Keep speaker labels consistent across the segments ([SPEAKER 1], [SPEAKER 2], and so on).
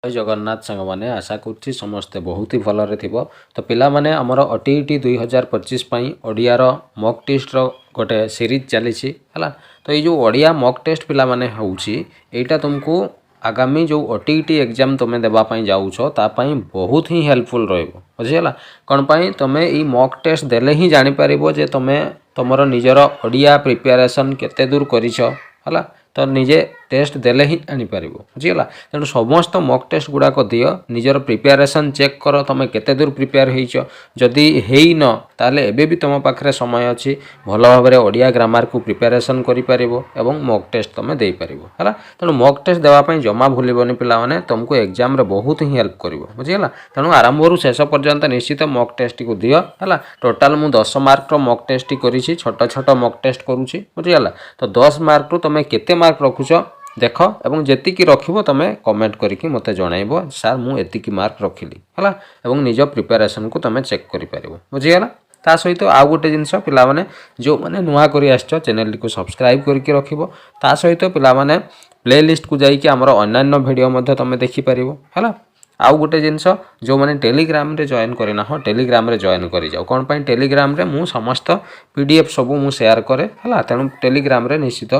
[SPEAKER 1] जय जगन्नाथ सांग मैंने आशा करुँच समस्ते बहुत ही भलरे थी। तो पिला माने आमर OTET 2025 ओडियार मॉक टेस्ट गोटे सीरीज चली है। तो ये जो ओडिया मॉक टेस्ट पिला माने होउची एटा तुमको आगामी जो OTET एग्जाम तुम्हें देवाई जाऊछ तापाई बहुत ही हेल्पफुल रहिबो बुझीगला। कौन पाई तुमे ई मॉक टेस्ट देले ही जानीपर जे तुम तुमर निजर ओडिया प्रिपेरेसन केते दूर करिछ है। तो निजे टेस्ट देले ही जानीपर बुझीगला। तेणु समस्त मॉक टेस्ट गुड़ाक दियो निजर प्रिपेरेसन चेक कर तुम केते दूर प्रिपेयर होइछ। जदि हेइन ताले एबे भी तुम पाखरे समय अच्छी भल भाव में ओडिया ग्रामर को प्रिपेरेसन करिपारिबो एवं मॉक टेस्ट तुम दे पारिबो है। तेणु मॉक टेस्ट देवाई जमा भूलबनी पिला माने तुमको एग्जाम रे बहुत ही हेल्प करिवो बुझीगला। तेणु आरंभ शेष पर्यंत निश्चित मॉक टेस्ट को दियो है। टोटाल मु 10 मार्क मॉक टेस्ट करिछि छोट छोट मॉक टेस्ट करूछि बुझीगला। तो 10 मार्क रु तुम केते मार्क रखुछ देख एवं जेतिकी रखिबो तुम कमेंट करके मते जणाइबो सर मु एतिकी मार्क रखिली है। एवं निज प्रिपेरेसन को तुम चेक करि पारिबो बुझीगला। ता सहित आउ गोटे जिनस पिला माने जो माने नुआ करी आछो चैनल को सब्सक्राइब करके रखिबो। ता सहित पिला माने प्लेलिस्ट को जाई कि हमर अन्य वीडियो मध्ये तुम देखि पारिबो है। आउ गोटे जिनस जो मैंने टेलीग्राम रे जॉइन करना हो टेलीग्राम रे जॉइन करि जाओ। कौन पाई टेलीग्राम रे मु समस्त PDF सबू मु शेयर करे है। तेणु टेलीग्राम रे निश्चित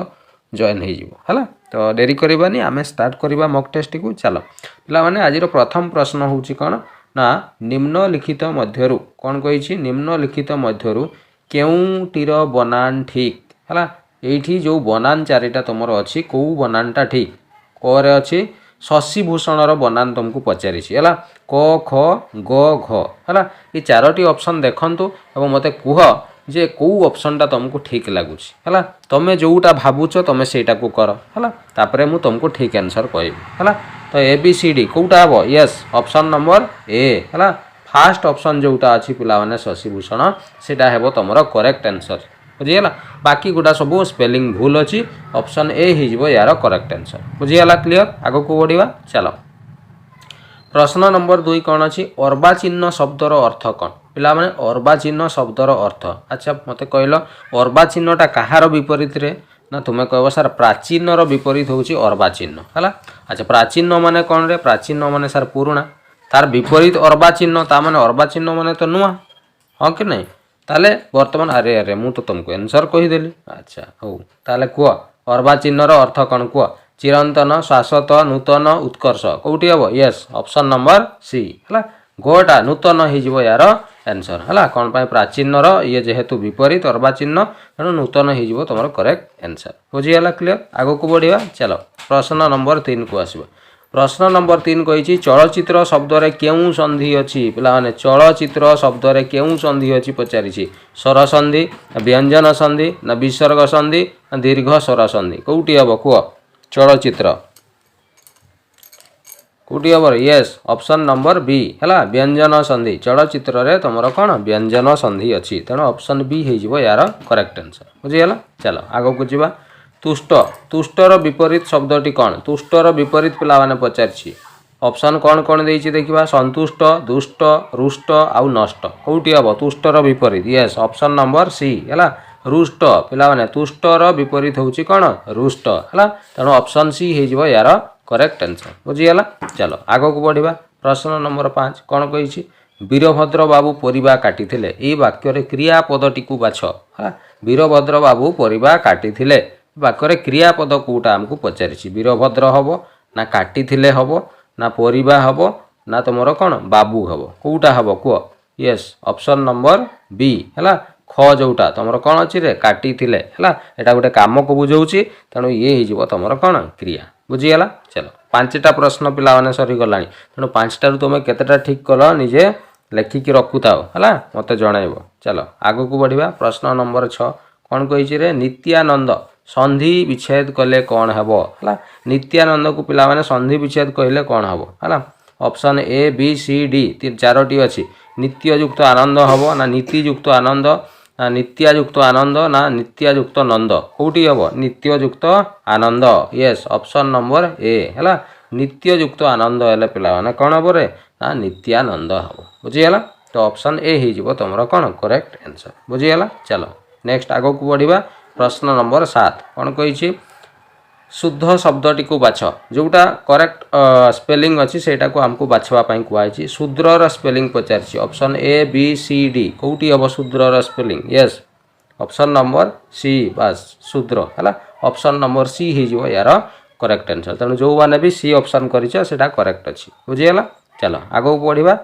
[SPEAKER 1] जॉइन हो है। तो डेरी करबानी आमे स्टार्ट करबा मॉक टेस्ट को। चलो पिला माने आज प्रथम प्रश्न होउची कोन ना निम्नलिखित मध्यरु कौन कही निम्नलिखित मध्यरु केउटीर बनान ठीक है। एठी जो बनान चारिटा तुमर अच्छी कौ बनानटा ठीक करे अच्छी शशिभूषण बनान तुमको पचारि है क ख ग घ है। ये चारोटी ऑप्शन देखंतु एवं मते कुह जे कौ ऑप्शनटा तुमको ठीक लगुच है। तुम जोटा भावुच तुम सेटा को कर है। तापरे मु तुमको ठीक आंसर कहबी है। तो ABCD कौटा हम यस ऑप्शन नंबर ए है। फास्ट ऑप्शन जोटा अच्छी पिला माने शशिभूषण सेटा हेबो तुमर करेक्ट आंसर बुझीगला। बाकी गुड़ा सब स्पेलिंग भूल अच्छी ऑप्शन ए हो यार करेक्ट आंसर बुझीगला। क्लियर आगो को बढ़िया। चलो प्रश्न नंबर 2 कौन अच्छी अर्वाचीन शब्दर अर्थ कौन पिला माने अर्वाचीन शब्दर अर्थ। अच्छा मते कहल अर्वाचीनटा कहार विपरीत रे ना तुम्हें कह सर प्राचीन विपरीत होची अर्वाचीन है। अच्छा प्राचीन माने कौन रे प्राचीन माने सर पुराणा तार विपरीत अर्वाचीन ता माने अर्वाचीन माने तो नुआ हाँ कि नहीं। ताले वर्तमान अरे अरे मु तो तुमको आंसर कहीदेली। अच्छा हो ताले कह अर्वाचीनर अर्थ कौन कह चिरंतन शाश्वत नूतन उत्कर्ष कौटी हम यस ऑप्शन नंबर सी है। गोटा नूतन हो यार आंसर है। कौन पाई प्राचीनर ये जेहेतु विपरीत अर्वाचीन तेणु नूतन हो तुम करेक्ट आंसर बुझीगला। क्लियर आगो को बढ़िया। चलो प्रश्न नंबर 3 को आसबा। प्रश्न नंबर 3 कही चलचित्र शब्द रे केउ संधि अच्छी पिला माने चलचित्र शब्द रे केउ संधि अच्छी पचारि स्वर संधि व्यंजन संधि ना विसर्ग संधि ना दीर्घ स्वर संधि कौटी हम कह चलचित्र कौटी हम यस ऑप्शन नंबर बी है व्यंजन संधि चलचित्र रे तुमर कौन व्यंजन संधि अच्छी तेणु ऑप्शन बी हो यार करेक्ट आंसर बुझीगला। चलो आगो को जीवा। तुष्ट तुष्टर विपरीत शब्दटी कौन तुष्टर विपरीत पिला माने पचारि ऑप्शन कौन कौन देछि देखिबा संतुष्ट दुष्ट रुष्ट आउ नष्ट कौटी हम तुष्टर विपरीत यस ऑप्शन नंबर सी है रुष्ट पिला माने तुष्टर विपरीत होची कौन रुष्ट है। तेणु ऑप्शन सी हो यार करेक्ट आंसर बुझीगला। चलो आगो को बढ़िया। प्रश्न नंबर 5 कौन कही वीरभद्र बाबू परिबा काटिथिले एई वाक्य क्रियापदटी को बाछ है। वीरभद्र बाबू परिबा काटिथिले वाक्य क्रियापद कौटा आमको पचारि वीरभद्र हम ना काटिथिले हम ना परिबा हम ना तुमर कौन बाबू हम कौटा हम कह यस ऑप्शन नंबर बी है। ख जोटा तुमर कौन अच्छी रे काटिथिले है एटा गोटे काम को बुझाऊँगी तेणु ये हो तुमर कौन क्रिया बुझीगला। चलो 5टा प्रश्न पिला माने सरी गलानी तेणु 5टारू तुम केतेटा ठीक कल निजे लेखिकी रखुताओ है मते जणाइबो। चलो आगो को बढ़िया। प्रश्न नंबर 6 कौन कही रे नित्यानंद संधि विच्छेद कले कौन हेब है। नित्यानंद को पिला माने संधि विच्छेद कहले कौन हेब है। Option A B C D 4टी अच्छी नित्ययुक्त आनंद हम ना नीतियुक्त आनंद ना नित्यायुक्त आनंद ना नित्यायुक्त नंद कौटी हम नित्ययुक्त आनंद यस ऑप्शन नंबर ए है। नित्ययुक्त आनंद हेले पिला माने कौन हम रे ना नित्यानंद हम बुझीगला। तो ऑप्शन ए हो तुम कौन करेक्ट आंसर बुझीगला। चलो नेक्स्ट आगो को बढ़िया। प्रश्न नंबर 7 कौन कही शुद्ध शब्दटी को बाछ जोटा करेक्ट स्पेलिंग अच्छी सेटा को आमको बाछवाई कहुई शूद्रर स्पेलिंग पचार option A B C D कौटी हम शूद्रर spelling yes option number C बास शूद्र है ऑप्शन नंबर सी हो यार करेक्ट आंसर तेणु जो मैंने भी सी ऑप्शन करा करेक्ट अच्छी बुझीगला चलो आगो बढ़िया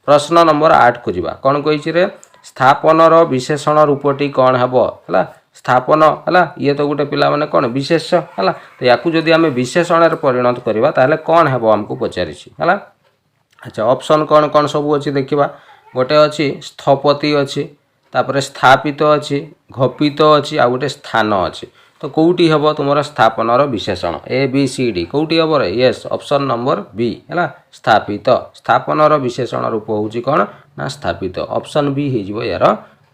[SPEAKER 1] प्रश्न नंबर 8 को जीवा कौन कही रे स्थापनर विशेषण रूपटी कौन हम है स्थापन है ये तो गोटे पिला माने कौन विशेष है तो या जदि आम विशेषण परिणत करवा ताहले कौन हम आमको पचारि है अच्छा ऑप्शन कौन कौन सब अच्छी देखा गोटे अच्छी स्थपति अच्छी तापर स्थापित अच्छी घपित अच्छी आ गोटे स्थान अच्छी तो कौटी हम तुम स्थापनर विशेषण ए बी सी डी कौटी हम यस ऑप्शन नंबर बी है स्थापित स्थापनर विशेषण रूप हूँ कौन ना स्थापित ऑप्शन बी हो यार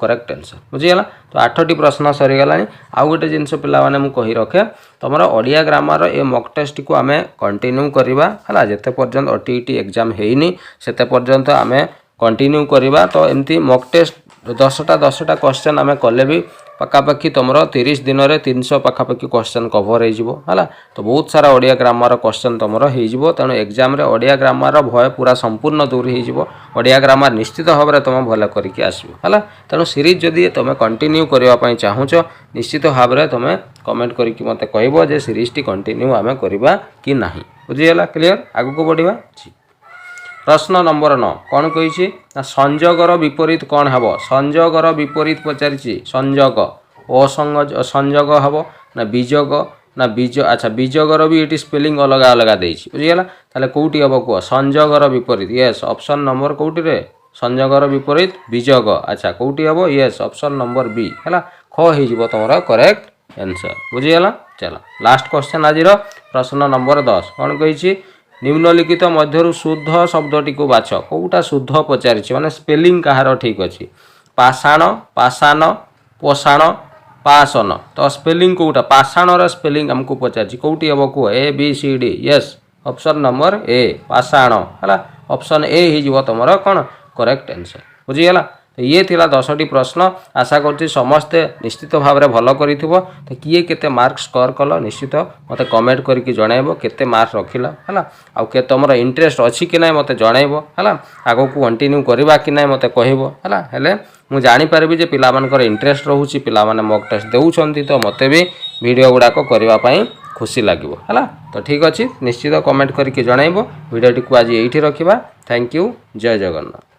[SPEAKER 1] करेक्ट आंसर बुझीगला तो 8टी प्रश्न सरीगला आउ गोटे जिनस पाने मुझे कही रखे तुम ओडिया ग्रामर ए मॉक टेस्ट को आम कंटिन्यू करवा है जिते पर्यंत ओटीईटी एग्जाम होनी से पर्यंत आम कंटिन्यू करवा तो एमती मॉक टेस्ट 10टा क्वेश्चन आम कले भी पखापाखि तुम 30 दिन में 300 पखापाखि क्वेश्चन कभर है तो बहुत सारा ओडिया ग्रामर क्वेश्चन तुम हो तेणु एग्जाम रे ओडिया ग्रामर भय पूरा संपूर्ण दूर हो ओडिया ग्रामर निश्चित भाव में तुम भल करके आसो है तेणु सीरीज जदि तुम कंटिन्यू करने चाहूच निश्चित भाव में तुम कमेंट करके मत कह जे सीरीज टी कंटिन्यू आम करवा कि ना बुझीगला क्लीयर आगू को बढ़िया प्रश्न नंबर 9 कौन कही संजोगर विपरीत कौन हम संजोगर विपरीत पचारि संजोग असंजोग हम ना बीजोग ना बीज अच्छा बीजोगर भी ये स्पेलिंग अलग अलग देती बुझीगला ताले कौटी हम कह संजोगर विपरीत यस ऑप्शन नंबर कौटी रे संजोगर विपरीत बीजोग अच्छा कौटी हम यस ऑप्शन नंबर बी है ख हो तुम करेक्ट आंसर बुझीगला चलो लास्ट क्वेश्चन आज प्रश्न नंबर 10 कौन कही निम्नलिखित मध्य शुद्ध शब्दटी को बाछ कौटा शुद्ध पचारि माने स्पेलिंग कहार ठीक अच्छी पाषाण पाषाण पोषाण पासन तो स्पेलिंग कौटा पाषाणर स्पेलिंग आमको पचारि कौटी हम कह A B C D yes option number A पाषाण है ऑप्शन ए हो तुम कौन करेक्ट आंसर बुझीगला तो ये थिला 10टी प्रश्न आशा करछि समस्ते निश्चित भाव में भल कर तो किए केते मार्क स्कोर कल निश्चित मत कमेंट करके जनइब केते मार्क रखिला है आउ के तुम इंटरेस्ट अच्छी कि ना मत जनइब है आगो को कंटिन्यू करवा कि ना मत कहब है मुझे जानीपारि जे पिलामानकर इंटरेस्ट रोचे पिलामाने मॉक टेस्ट देउछंती तो मते भी वीडियो गुड़ाक करने खुशी लगे है तो ठीक अच्छे निश्चित कमेंट करके जनइब वीडियो को आज ये रखा थैंक यू जय जगन्नाथ।